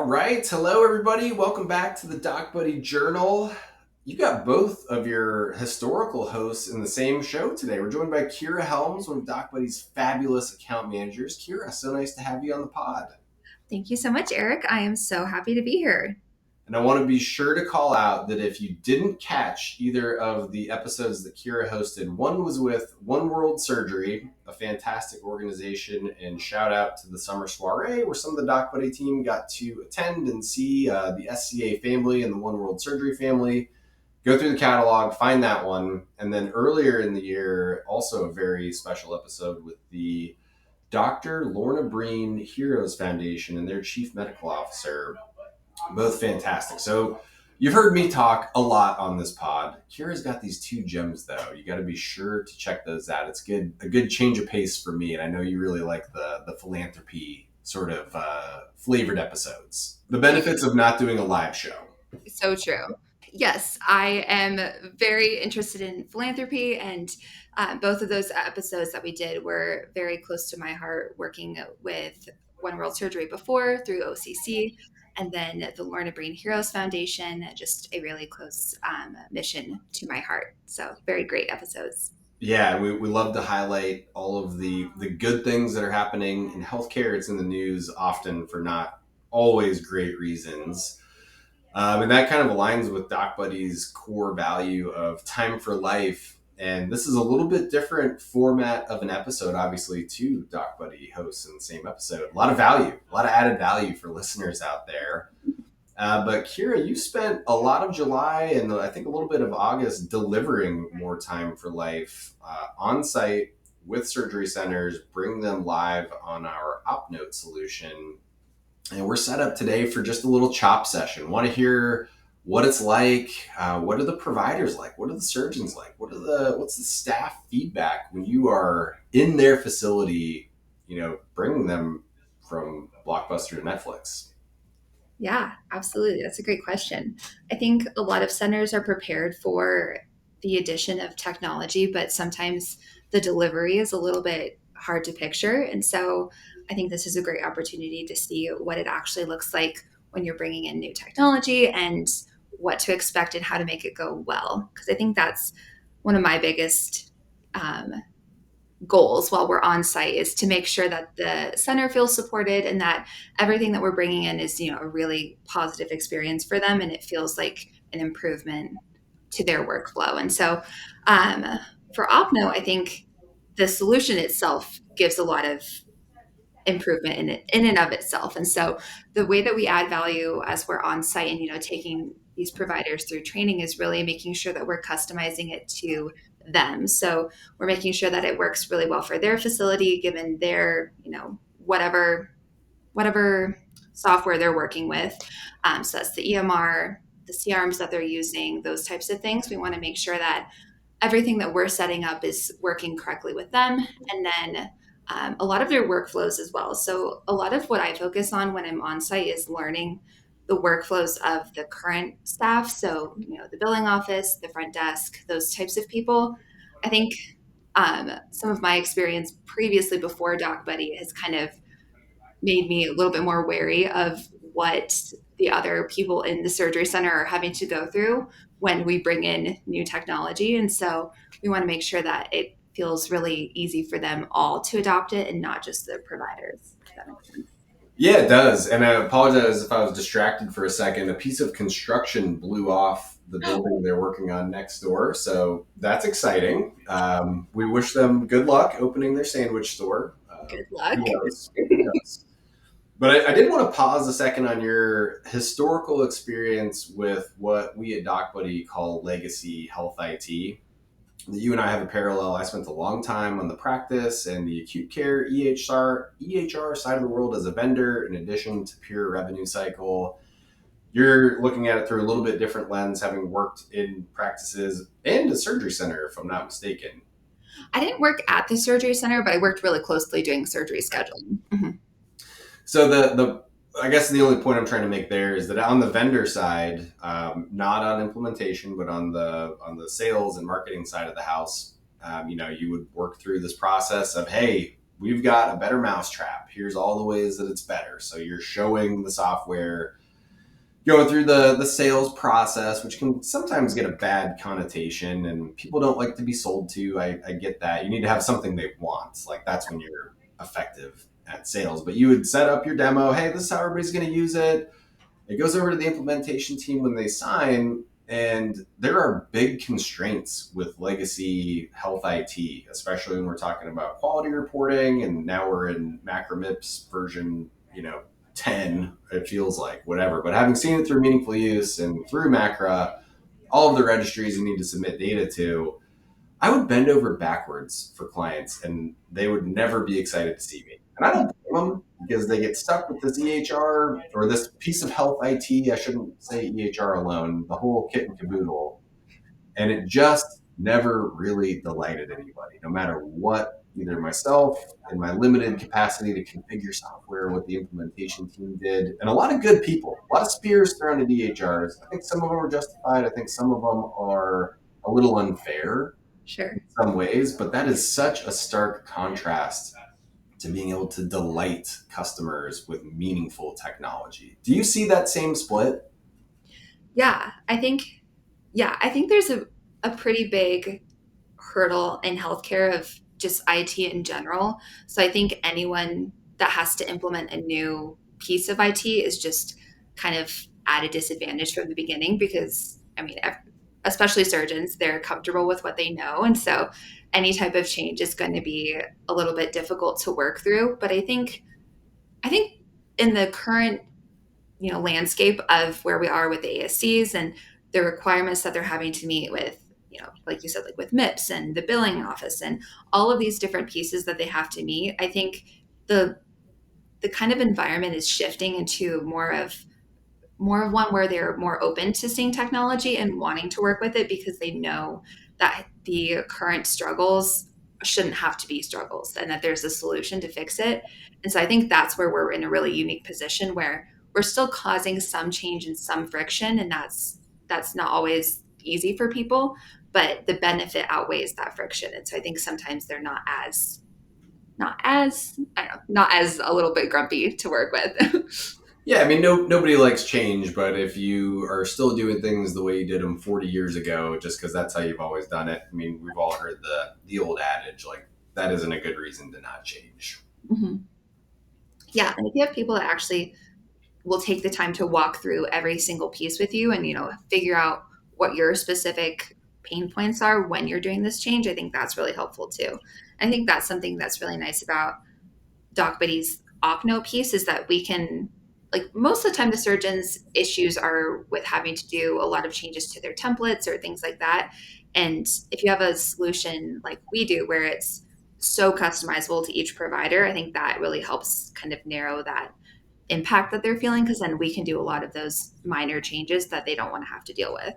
right. Hello, everybody. Welcome back to the DocBuddy Journal. You got both of your historical hosts in the same show today. We're joined by Kiera Helms, one of DocBuddy's fabulous account managers. Kiera, so nice to have you on the pod. Thank you so much, Erik. I am so happy to be here. And I want to be sure to call out that if you didn't catch either of the episodes that Kiera hosted, one was with One World Surgery, a fantastic organization, and shout out to the summer soiree where some of the DocBuddy team got to attend and see the SCA family and the One World Surgery family. Go through the catalog, find that one. And then earlier in the year, also a very special episode with the Dr. Lorna Breen Heroes Foundation and their chief medical officer, both fantastic. So you've heard me talk a lot on this pod. Kiera's got these two gems, though. You got to be sure to check those out. It's a good change of pace for me, and I know you really like the philanthropy sort of flavored episodes. The benefits of not doing a live show. So true. Yes, I am very interested in philanthropy, and both of those episodes that we did were very close to my heart, working with One World Surgery before through OCC, and then the Lorna Breen Heroes Foundation, just a really close mission to my heart. So, very great episodes. Yeah, we love to highlight all of the good things that are happening in healthcare. It's in the news often for not always great reasons. And that kind of aligns with DocBuddy's core value of time for life. And this is a little bit different format of an episode, obviously, two DocBuddy hosts in the same episode. A lot of value, a lot of added value for listeners out there. But Kiera, you spent a lot of July and I think a little bit of August delivering more time for life on site with surgery centers, bring them live on our OpNote solution. And we're set up today for just a little chop session. Want to hear what it's like? What are the providers like? What are the surgeons like? What's the staff feedback when you are in their facility? Bringing them from Blockbuster to Netflix. Yeah, absolutely. That's a great question. I think a lot of centers are prepared for the addition of technology, but sometimes the delivery is a little bit hard to picture. And so I think this is a great opportunity to see what it actually looks like when you're bringing in new technology and what to expect and how to make it go well. Because I think that's one of my biggest um, goals while we're on site is to make sure that the center feels supported and that everything that we're bringing in is a really positive experience for them and it feels like an improvement to their workflow. And so um, for opno, I think the solution itself gives a lot of improvement in and of itself. And so the way that we add value as we're on site and taking these providers through training is really making sure that we're customizing it to them. So we're making sure that it works really well for their facility, given their whatever software they're working with. So that's the EMR, the CRMs that they're using, those types of things. We want to make sure that everything that we're setting up is working correctly with them, and then a lot of their workflows as well. So a lot of what I focus on when I'm on site is learning the workflows of the current staff. So, the billing office, the front desk, those types of people. I think some of my experience previously before DocBuddy has kind of made me a little bit more wary of what the other people in the surgery center are having to go through when we bring in new technology. And so we want to make sure that it feels really easy for them all to adopt it and not just the providers. If that makes sense. Yeah, it does. And I apologize if I was distracted for a second. A piece of construction blew off the building they're working on next door. So that's exciting. We wish them good luck opening their sandwich store. Good luck. Who knows? Who knows? But I did want to pause a second on your historical experience with what we at DocBuddy call legacy health IT. You and I have a parallel. I spent a long time on the practice and the acute care EHR side of the world as a vendor, in addition to pure revenue cycle. You're looking at it through a little bit different lens, having worked in practices and a surgery center, if I'm not mistaken. I didn't work at the surgery center, but I worked really closely doing surgery scheduling. Mm-hmm. So the I guess the only point I'm trying to make there is that on the vendor side, not on implementation, but on the sales and marketing side of the house, you would work through this process of, hey, we've got a better mousetrap. Here's all the ways that it's better. So you're showing the software going through the sales process, which can sometimes get a bad connotation, and people don't like to be sold to. I get that. You need to have something they want. Like that's when you're effective at sales. But you would set up your demo. Hey, this is how everybody's going to use it. It goes over to the implementation team when they sign, and there are big constraints with legacy health IT, especially when we're talking about quality reporting. And now we're in MacroMIPS version, 10, it feels like, whatever. But having seen it through meaningful use and through Macra, all of the registries you need to submit data to, I would bend over backwards for clients and they would never be excited to see me. And I don't blame them because they get stuck with this EHR or this piece of health IT. I shouldn't say EHR alone, the whole kit and caboodle. And it just never really delighted anybody, no matter what either myself in my limited capacity to configure software, what the implementation team did, and a lot of good people, a lot of spears thrown at EHRs. I think some of them are justified. I think some of them are a little unfair Sure. in some ways, but that is such a stark contrast to being able to delight customers with meaningful technology. Do you see that same split? Yeah, I think there's a pretty big hurdle in healthcare of just IT in general. So I think anyone that has to implement a new piece of IT is just kind of at a disadvantage from the beginning because, I mean, especially surgeons, they're comfortable with what they know. And so any type of change is going to be a little bit difficult to work through. But I think in the current landscape of where we are with the ASCs and the requirements that they're having to meet with, like you said, like with MIPS and the billing office and all of these different pieces that they have to meet. I think the the kind of environment is shifting into more of one where they're more open to seeing technology and wanting to work with it because they know that the current struggles shouldn't have to be struggles and that there's a solution to fix it. And so I think that's where we're in a really unique position where we're still causing some change and some friction, and that's not always easy for people, but the benefit outweighs that friction. And so I think sometimes they're not as I don't know, not as a little bit grumpy to work with. Yeah, I mean, nobody likes change, but if you are still doing things the way you did them 40 years ago, just because that's how you've always done it, I mean, we've all heard the old adage, like, that isn't a good reason to not change. Mhm. Yeah, and if you have people that actually will take the time to walk through every single piece with you and figure out what your specific pain points are when you're doing this change, I think that's really helpful too. I think that's something that's really nice about DocBuddy's Ocno piece is that we can, like, most of the time the surgeons issues are with having to do a lot of changes to their templates or things like that. And if you have a solution like we do where it's so customizable to each provider, I think that really helps kind of narrow that impact that they're feeling because then we can do a lot of those minor changes that they don't want to have to deal with.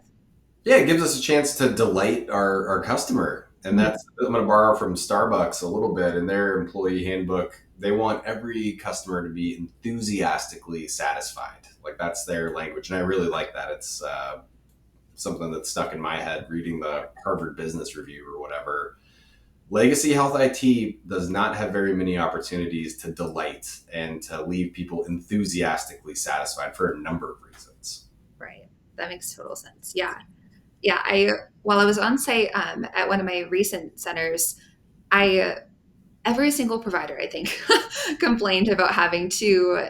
Yeah, it gives us a chance to delight our customer. And Mhm. that's, I'm going to borrow from Starbucks a little bit in their employee handbook. They want every customer to be enthusiastically satisfied. Like that's their language. And I really like that. It's something that's stuck in my head reading the Harvard Business Review or whatever. Legacy Health IT does not have very many opportunities to delight and to leave people enthusiastically satisfied for a number of reasons. Right. That makes total sense. Yeah. Yeah. While I was on site at one of my recent centers, I, every single provider, I think, complained about having to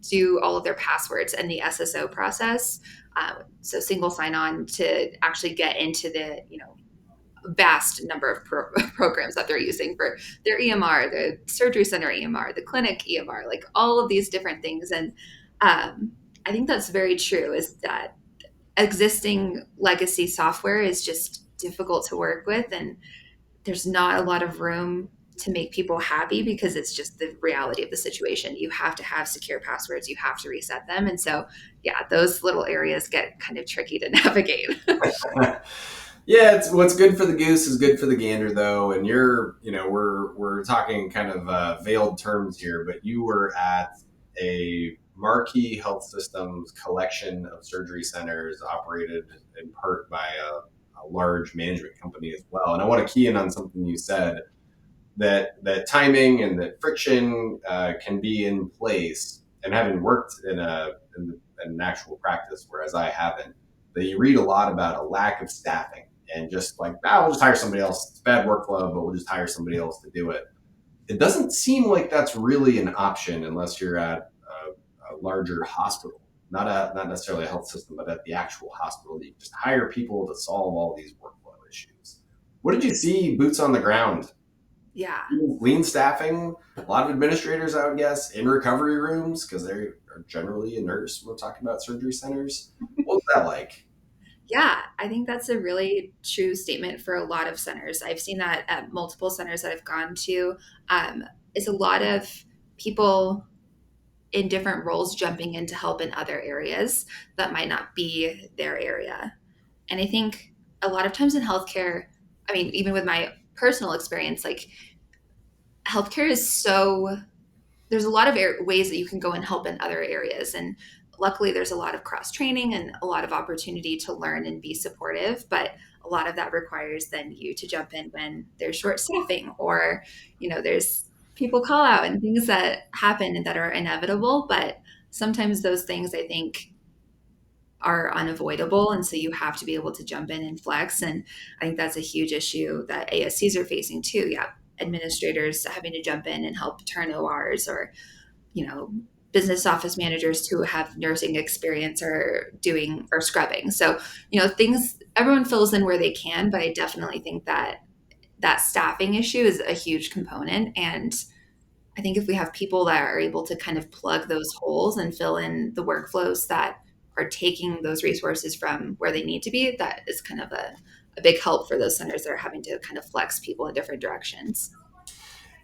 do all of their passwords and the SSO process. So single sign on to actually get into the, vast number of programs that they're using for their EMR, the surgery center EMR, the clinic EMR, like all of these different things. And I think that's very true is that existing legacy software is just difficult to work with. And there's not a lot of room to make people happy because it's just the reality of the situation. You have to have secure passwords, you have to reset them. And so, yeah, those little areas get kind of tricky to navigate. Yeah, it's what's good for the goose is good for the gander, though. And we're talking kind of veiled terms here, but you were at a marquee health systems collection of surgery centers operated in part by a large management company as well. And I want to key in on something you said that timing and that friction can be in place. And having worked in in an actual practice, whereas I haven't, that you read a lot about a lack of staffing and just like, we'll just hire somebody else. It's bad workflow, but we'll just hire somebody else to do it. It doesn't seem like that's really an option unless you're at a larger hospital, not necessarily a health system, but at the actual hospital. You just hire people to solve all these workflow issues. What did you see boots on the ground? Yeah. Lean staffing, a lot of administrators, I would guess, in recovery rooms because they are generally a nurse when we're talking about surgery centers. What was that like? Yeah, I think that's a really true statement for a lot of centers. I've seen that at multiple centers that I've gone to. Um, is a lot of people in different roles jumping in to help in other areas that might not be their area. And I think a lot of times in healthcare, I mean, even with my personal experience, like healthcare is so there's a lot of ways that you can go and help in other areas. And luckily, there's a lot of cross training and a lot of opportunity to learn and be supportive. But a lot of that requires then you to jump in when there's short staffing or, there's people call out and things that happen and that are inevitable. But sometimes those things I think are unavoidable. And so you have to be able to jump in and flex. And I think that's a huge issue that ASCs are facing too. Yeah. Administrators having to jump in and help turn ORs or you know, business office managers who have nursing experience are doing or scrubbing. So, things everyone fills in where they can, but I definitely think that that staffing issue is a huge component. And I think if we have people that are able to kind of plug those holes and fill in the workflows that are taking those resources from where they need to be, that is kind of a big help for those centers that are having to kind of flex people in different directions.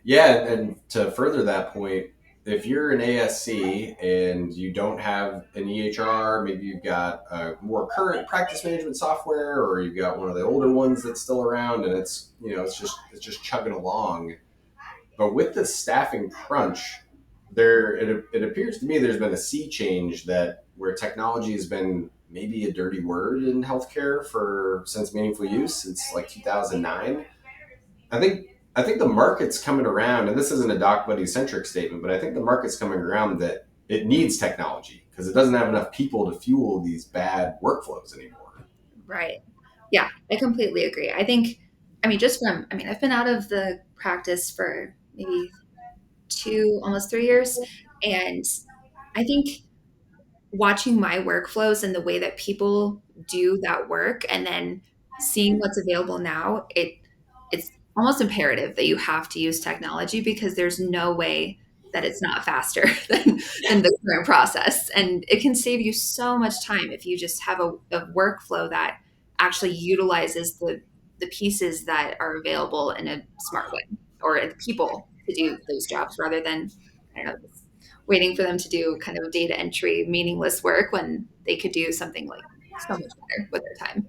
Yeah, and to further that point, if you're an ASC and you don't have an EHR, maybe you've got a more current practice management software, or you've got one of the older ones that's still around, and it's just chugging along. But with the staffing crunch, it appears to me there's been a sea change that where technology has been maybe a dirty word in healthcare for since meaningful use since like 2009. I think the market's coming around, and this isn't a DocBuddy centric statement, but I think the market's coming around that it needs technology because it doesn't have enough people to fuel these bad workflows anymore. Right. Yeah, I completely agree. I've been out of the practice for maybe almost 3 years. And I think watching my workflows and the way that people do that work and then seeing what's available now, it's almost imperative that you have to use technology because there's no way that it's not faster than the current process. And it can save you so much time if you just have a workflow that actually utilizes the pieces that are available in a smart way or the people to do those jobs rather than, I don't know, waiting for them to do kind of data entry, meaningless work when they could do something like so much better with their time.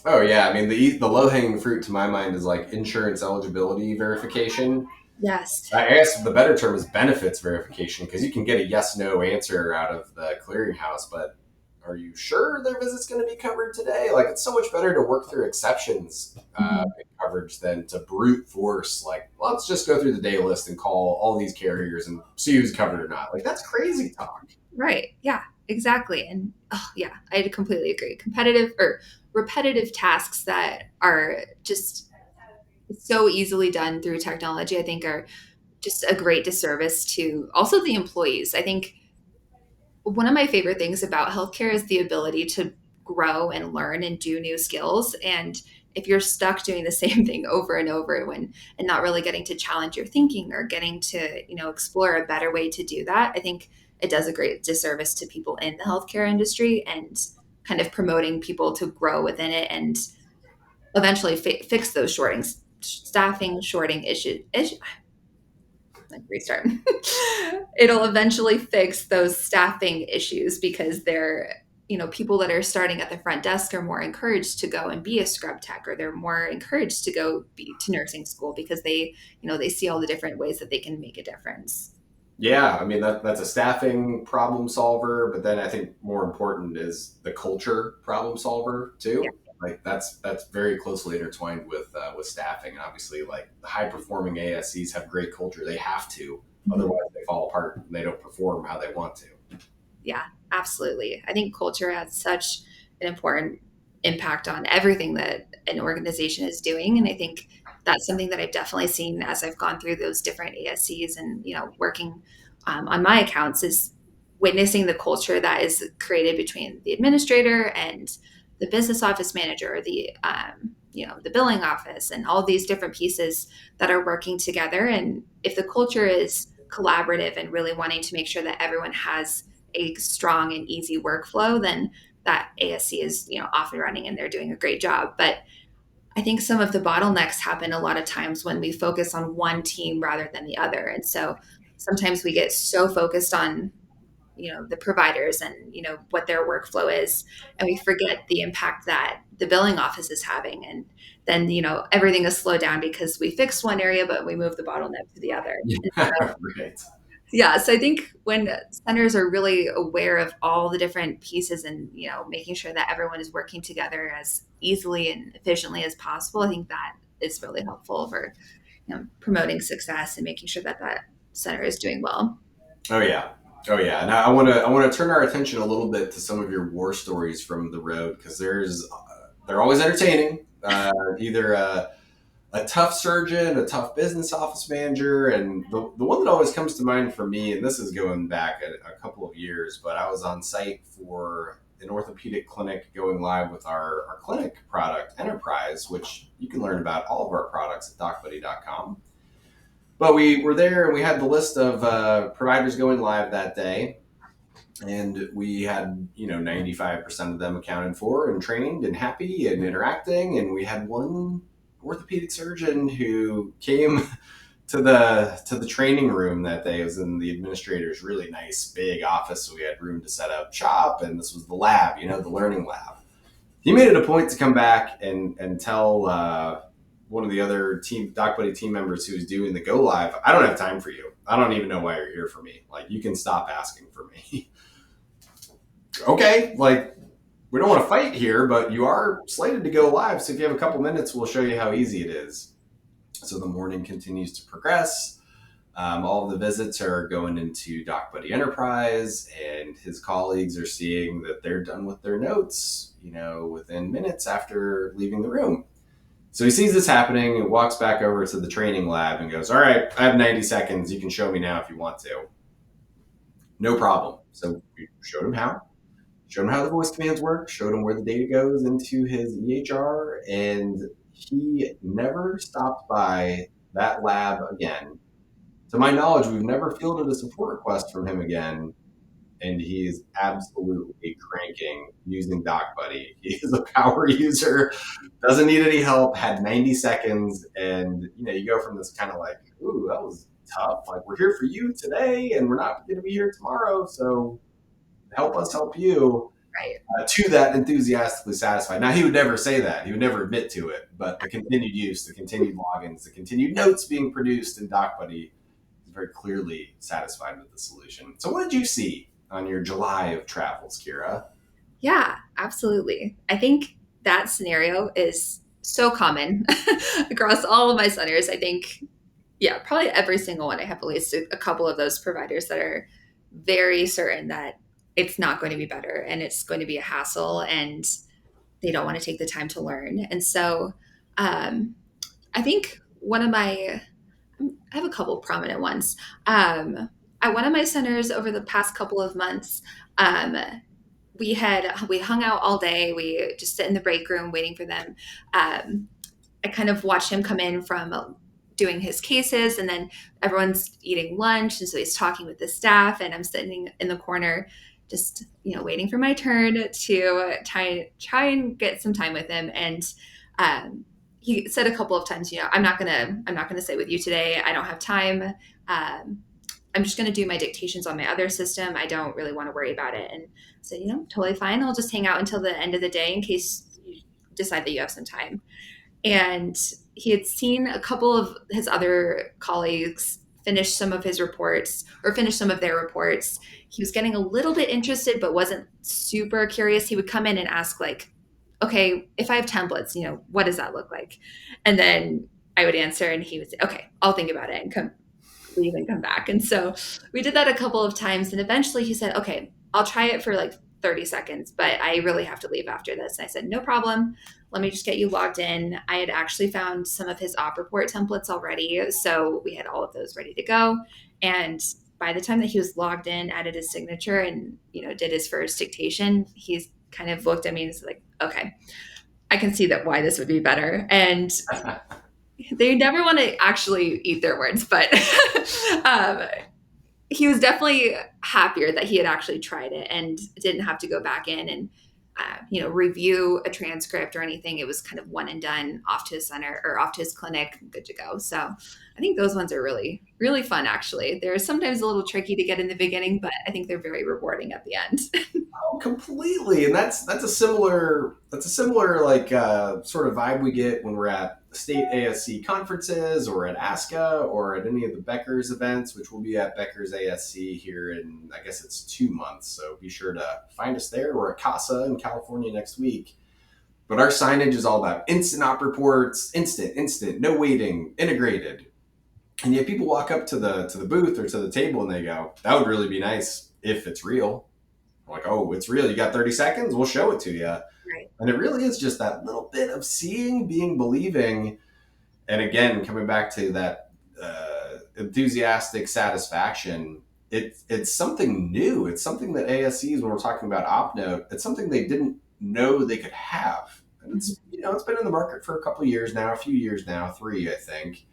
Oh yeah, I mean the low hanging fruit to my mind is like insurance eligibility verification. Yes. I guess the better term is benefits verification because you can get a yes no answer out of the clearinghouse, but are you sure their visit's going to be covered today? Like it's so much better to work through exceptions Mhm. in coverage than to brute force. Like let's just go through the day list and call all these carriers and see who's covered or not. Like that's crazy talk. Right. Yeah, exactly. And oh, yeah, I completely agree. Competitive or repetitive tasks that are just so easily done through technology, I think are just a great disservice to also the employees. I think one of my favorite things about healthcare is the ability to grow and learn and do new skills. And if you're stuck doing the same thing over and over and not really getting to challenge your thinking or getting to, explore a better way to do that, I think it does a great disservice to people in the healthcare industry and kind of promoting people to grow within it and eventually fix those staffing shorting issues, like restart. It'll eventually fix those staffing issues because people that are starting at the front desk are more encouraged to go and be a scrub tech, or they're more encouraged to go to nursing school because they see all the different ways that they can make a difference. Yeah, I mean that's a staffing problem solver, but then I think more important is the culture problem solver Yeah. too. Like that's very closely intertwined with staffing. And obviously, like the high performing ASCs have great culture. They have to, Mhm. otherwise they fall apart and they don't perform how they want to. Yeah, absolutely. I think culture has such an important impact on everything that an organization is doing. And I think that's something that I've definitely seen as I've gone through those different ASCs and, working on my accounts is witnessing the culture that is created between the administrator and the business office manager, or the billing office, and all these different pieces that are working together. And if the culture is collaborative and really wanting to make sure that everyone has a strong and easy workflow, then that ASC is, off and running and they're doing a great job. But I think some of the bottlenecks happen a lot of times when we focus on one team rather than the other. And so sometimes we get so focused on, the providers and, what their workflow is, and we forget the impact that the billing office is having. And then, everything is slowed down because we fixed one area, but we moved the bottleneck to the other. And Right. yeah, so I think when centers are really aware of all the different pieces and, making sure that everyone is working together as easily and efficiently as possible, I think that is really helpful for, promoting success and making sure that that center is doing well. Oh yeah. Oh yeah. And I want to turn our attention a little bit to some of your war stories from the road, because they're always entertaining. Either a tough surgeon, a tough business office manager, and the one that always comes to mind for me, and this is going back a couple of years, but I was on site for an orthopedic clinic going live with our clinic product, Enterprise, which you can learn about all of our products at DocBuddy.com. But we were there and we had the list of providers going live that day, and we had 95% of them accounted for and trained and happy and interacting, and we had one orthopedic surgeon who came to the training room that day. It was in the administrator's really nice big office, so we had room to set up shop, and this was the lab, the learning lab. He made it a point to come back and tell one of the other team DocBuddy team members who was doing the go live, I don't have time for you. I don't even know why you're here for me. Like, you can stop asking for me. Okay, like, we don't want to fight here, but you are slated to go live. So if you have a couple minutes, we'll show you how easy it is. So the morning continues to progress. All of the visits are going into DocBuddy Enterprise, and his colleagues are seeing that they're done with their notes, within minutes after leaving the room. So he sees this happening and walks back over to the training lab and goes, "All right, I have 90 seconds. You can show me now if you want to." No problem. So we showed him how the voice commands work, showed him where the data goes into his EHR, and he never stopped by that lab again. To my knowledge, we've never fielded a support request from him again, and he is absolutely cranking using DocBuddy. He is a power user, doesn't need any help, had 90 seconds, and you go from this kind of like, ooh, that was tough. Like, we're here for you today, and we're not going to be here tomorrow, so help us help you, Right. to that enthusiastically satisfied. Now, he would never say that. He would never admit to it, but the continued use, the continued logins, the continued notes being produced in DocBuddy is very clearly satisfied with the solution. So what did you see on your July of travels, Kiera? Yeah, absolutely. I think that scenario is so common across all of my centers. I think, yeah, probably every single one. I have at least a couple of those providers that are very certain that it's not going to be better and it's going to be a hassle, and they don't want to take the time to learn. And so um, I think I have a couple prominent ones. At one of my centers over the past couple of months, um, we hung out all day. We just sit in the break room waiting for them. I kind of watched him come in from doing his cases, and then everyone's eating lunch, and so he's talking with the staff, and I'm sitting in the corner, just waiting for my turn to try and get some time with him. And he said a couple of times, I'm not gonna sit with you today. I don't have time. Um, I'm just going to do my dictations on my other system. I don't really want to worry about it. And so, totally fine. I'll just hang out until the end of the day in case you decide that you have some time. And he had seen a couple of his other colleagues finish some of his reports or finish some of their reports. He was getting a little bit interested, but wasn't super curious. He would come in and ask, like, okay, if I have templates, what does that look like? And then I would answer, and he would say, okay, I'll think about it and leave and come back. And so we did that a couple of times. And eventually he said, okay, I'll try it for like 30 seconds, but I really have to leave after this. And I said, no problem. Let me just get you logged in. I had actually found some of his op report templates already. So we had all of those ready to go. And by the time that he was logged in, added his signature and, did his first dictation, he's kind of looked at me and was like, okay, I can see that why this would be better. And they never want to actually eat their words, but um, he was definitely happier that he had actually tried it and didn't have to go back in and review a transcript or anything. It was kind of one and done, off to his center or off to his clinic, good to go. So I think those ones are really really fun. Actually, they're sometimes a little tricky to get in the beginning, but I think they're very rewarding at the end. Oh, completely. And that's a similar like sort of vibe we get when we're at state ASC conferences or at ASCA or at any of the Becker's events, which will be at Becker's ASC here in, I guess it's 2 months. So be sure to find us there. We're at CASA in California next week. But our signage is all about instant op reports, instant, no waiting, integrated. And yet people walk up to the booth or to the table and they go, that would really be nice if it's real. I'm like, oh, it's real. You got 30 seconds? We'll show it to you. Right. And it really is just that little bit of seeing, being, believing. And again, coming back to that enthusiastic satisfaction, it's something new. It's something that ASCs, when we're talking about OpNote, it's something they didn't know they could have. And Mhm. it's been in the market for a couple of years now, a few years now, 3, I think.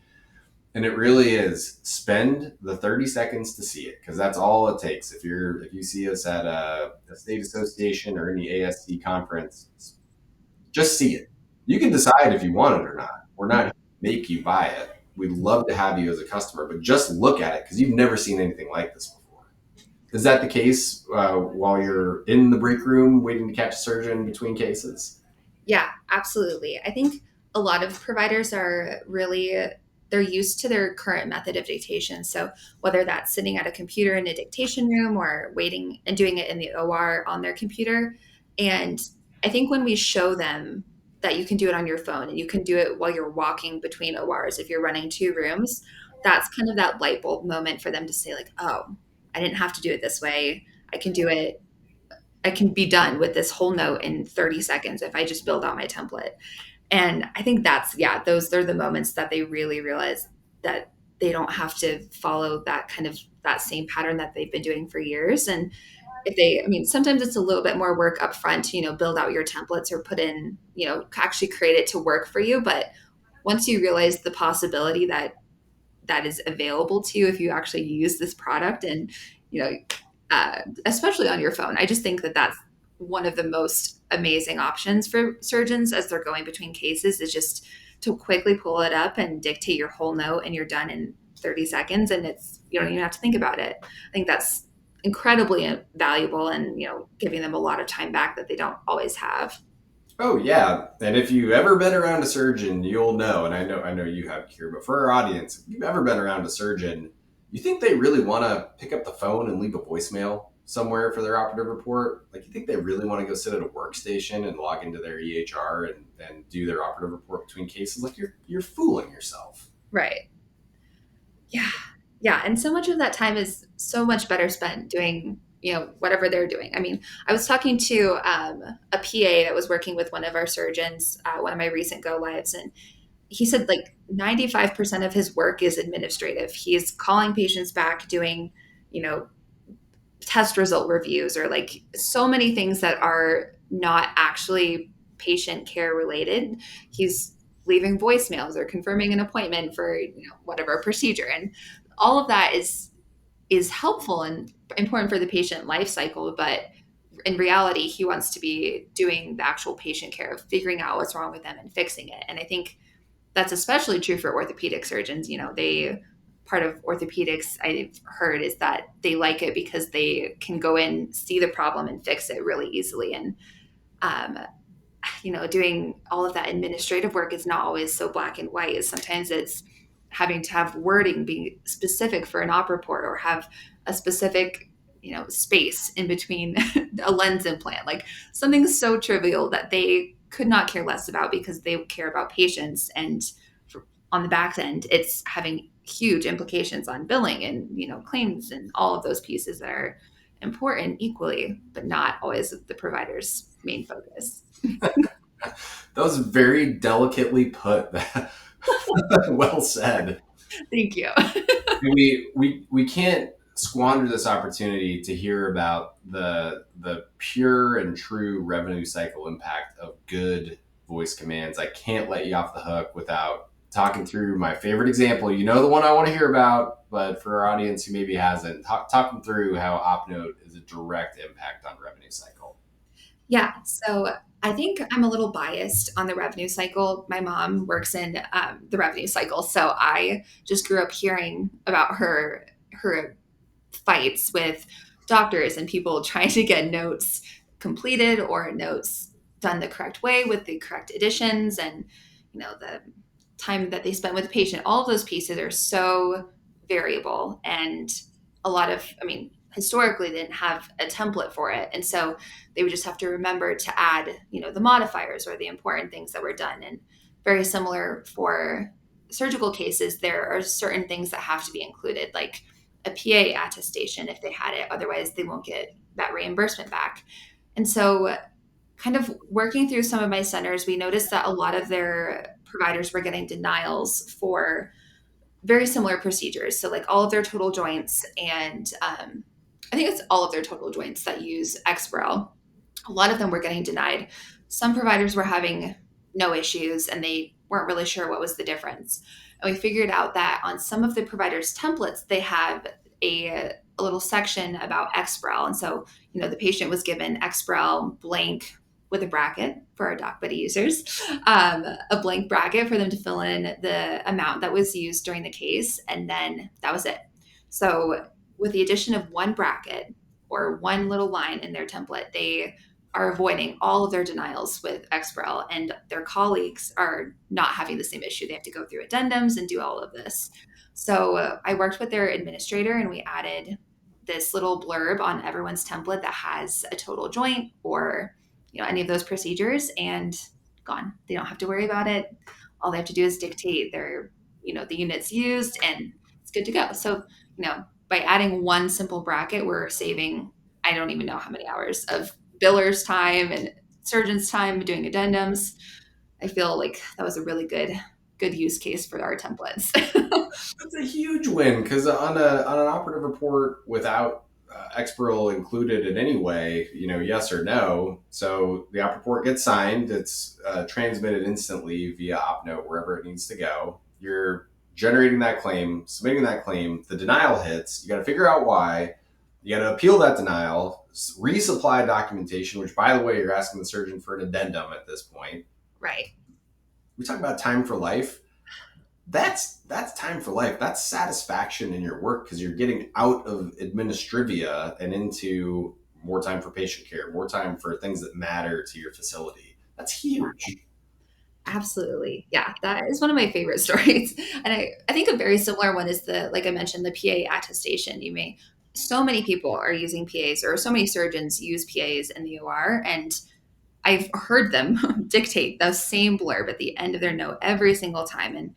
And it really is spend the 30 seconds to see it because that's all it takes. If you see us at a state association or any ASC conference, just see it. You can decide if you want it or not. We're not here to make you buy it. We'd love to have you as a customer, but just look at it because you've never seen anything like this before. Is that the case while you're in the break room waiting to catch a surgeon between cases? Yeah, absolutely. I think a lot of providers are really they're used to their current method of dictation. So whether that's sitting at a computer in a dictation room or waiting and doing it in the OR on their computer. And I think when we show them that you can do it on your phone and you can do it while you're walking between ORs if you're running two rooms, that's kind of that light bulb moment for them to say like, "Oh, I didn't have to do it this way. I can do it I can be done with this whole note in 30 seconds if I just build out my template." And I think yeah, those are the moments that they really realize that they don't have to follow that kind of that same pattern that they've been doing for years. And I mean, sometimes it's a little bit more work up front to, build out your templates or put in, actually create it to work for you. But once you realize the possibility that is available to you if you actually use this product and, you know, especially on your phone. I just think that that's one of the most amazing options for surgeons as they're going between cases is just to quickly pull it up and dictate your whole note and you're done in 30 seconds and you don't even have to think about it. I think that's incredibly valuable and, giving them a lot of time back that they don't always have. Oh yeah, and if you've ever been around a surgeon, you'll know, and I know you have, Kiera, but for our audience, if you've ever been around a surgeon, you think they really want to pick up the phone and leave a voicemail somewhere for their operative report? Like, you think they really want to go sit at a workstation and log into their EHR and do their operative report between cases? Like, you're fooling yourself. Right. Yeah. Yeah. And so much of that time is so much better spent doing, whatever they're doing. I mean, I was talking to a PA that was working with one of our surgeons, one of my recent go lives, and he said like 95% of his work is administrative. He's calling patients back, doing, you know, test result reviews or like so many things that are not actually patient care related. He's leaving voicemails or confirming an appointment for, whatever procedure. And all of that is helpful and important for the patient life cycle, but in reality, he wants to be doing the actual patient care of figuring out what's wrong with them and fixing it. And I think that's especially true for orthopedic surgeons. They part of orthopedics I've heard is that they like it because they can go in, see the problem, and fix it really easily. And um, doing all of that administrative work is not always so black and white. Sometimes it's having to have wording be specific for an op report or have a specific, space in between a lens implant, like something so trivial that they could not care less about because they care about patients. And on the back end, it's having huge implications on billing and, claims and all of those pieces that are important equally, but not always the provider's main focus. That was very delicately put. Well said. Thank you. We can't squander this opportunity to hear about the pure and true revenue cycle impact of good voice commands. I can't let you off the hook without talking through my favorite example. You know the one I want to hear about, but for our audience who maybe hasn't, talk them through how OpNote is a direct impact on revenue cycle. Yeah. So I think I'm a little biased on the revenue cycle. My mom works in the revenue cycle. So I just grew up hearing about her fights with doctors and people trying to get notes completed or notes done the correct way with the correct additions, and the time that they spent with the patient. All of those pieces are so variable, and a lot of, I mean, historically they didn't have a template for it, and so they would just have to remember to add the modifiers or the important things that were done. And very similar for surgical cases, there are certain things that have to be included, like a PA attestation if they had it. Otherwise, they won't get that reimbursement back. And so, kind of working through some of my centers, we noticed that a lot of their providers were getting denials for very similar procedures. So, like all of their total joints, and I think it's all of their total joints that use Exparel. A lot of them were getting denied. Some providers were having no issues and they weren't really sure what was the difference. And we figured out that on some of the providers' templates, they have a little section about Exparel. And so, the patient was given Exparel blank with a bracket for our DocBuddy users, a blank bracket for them to fill in the amount that was used during the case. And then that was it. So, with the addition of one bracket or one little line in their template, they are avoiding all of their denials with Exparel, and their colleagues are not having the same issue. They have to go through addendums and do all of this. So I worked with their administrator and we added this little blurb on everyone's template that has a total joint or any of those procedures, and gone. They don't have to worry about it. All they have to do is dictate their the units used, and it's good to go. So by adding one simple bracket, we're saving, I don't even know how many hours of biller's time and surgeon's time doing addendums. I feel like that was a really good use case for our templates. That's a huge win because on an operative report without Exparel included in any way, yes or no. So the op report gets signed. It's transmitted instantly via OpNote wherever it needs to go. You're generating that claim, submitting that claim. The denial hits. You got to figure out why. You got to appeal that denial, resupply documentation, which, by the way, you're asking the surgeon for an addendum at this point. Right. We talk about time for life. That's time for life. That's satisfaction in your work because you're getting out of administrivia and into more time for patient care, more time for things that matter to your facility. That's huge. Absolutely. Yeah, that is one of my favorite stories. And I think a very similar one is like I mentioned, the PA attestation. So many people are using PAs, or so many surgeons use PAs in the OR. And I've heard them dictate the same blurb at the end of their note every single time. And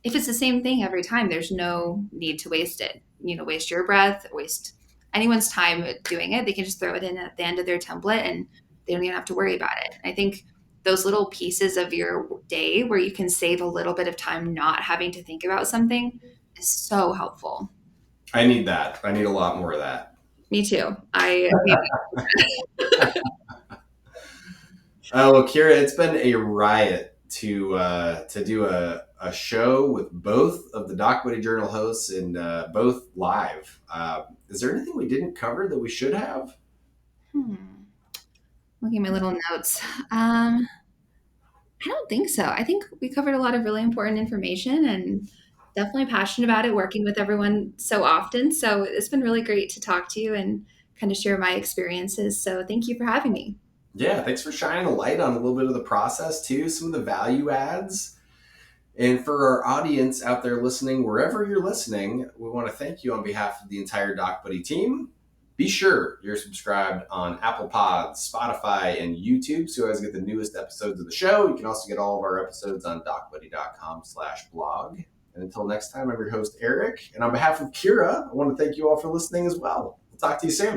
if it's the same thing every time, there's no need to waste it. Waste your breath, waste anyone's time doing it. They can just throw it in at the end of their template and they don't even have to worry about it. And I think those little pieces of your day where you can save a little bit of time not having to think about something is so helpful. I need that. I need a lot more of that. Me too. Well, Kiera, it's been a riot to do a show with both of the DocBuddy Journal hosts and both live. Is there anything we didn't cover that we should have? Looking at my little notes. I don't think so. I think we covered a lot of really important information, and definitely passionate about it, working with everyone so often. So it's been really great to talk to you and kind of share my experiences. So thank you for having me. Yeah, thanks for shining a light on a little bit of the process too, some of the value adds. And for our audience out there listening, wherever you're listening, we want to thank you on behalf of the entire DocBuddy team. Be sure you're subscribed on Apple Pods, Spotify, and YouTube so you always get the newest episodes of the show. You can also get all of our episodes on docbuddy.com/blog. And until next time, I'm your host, Erik. And on behalf of Kiera, I want to thank you all for listening as well. We'll talk to you soon.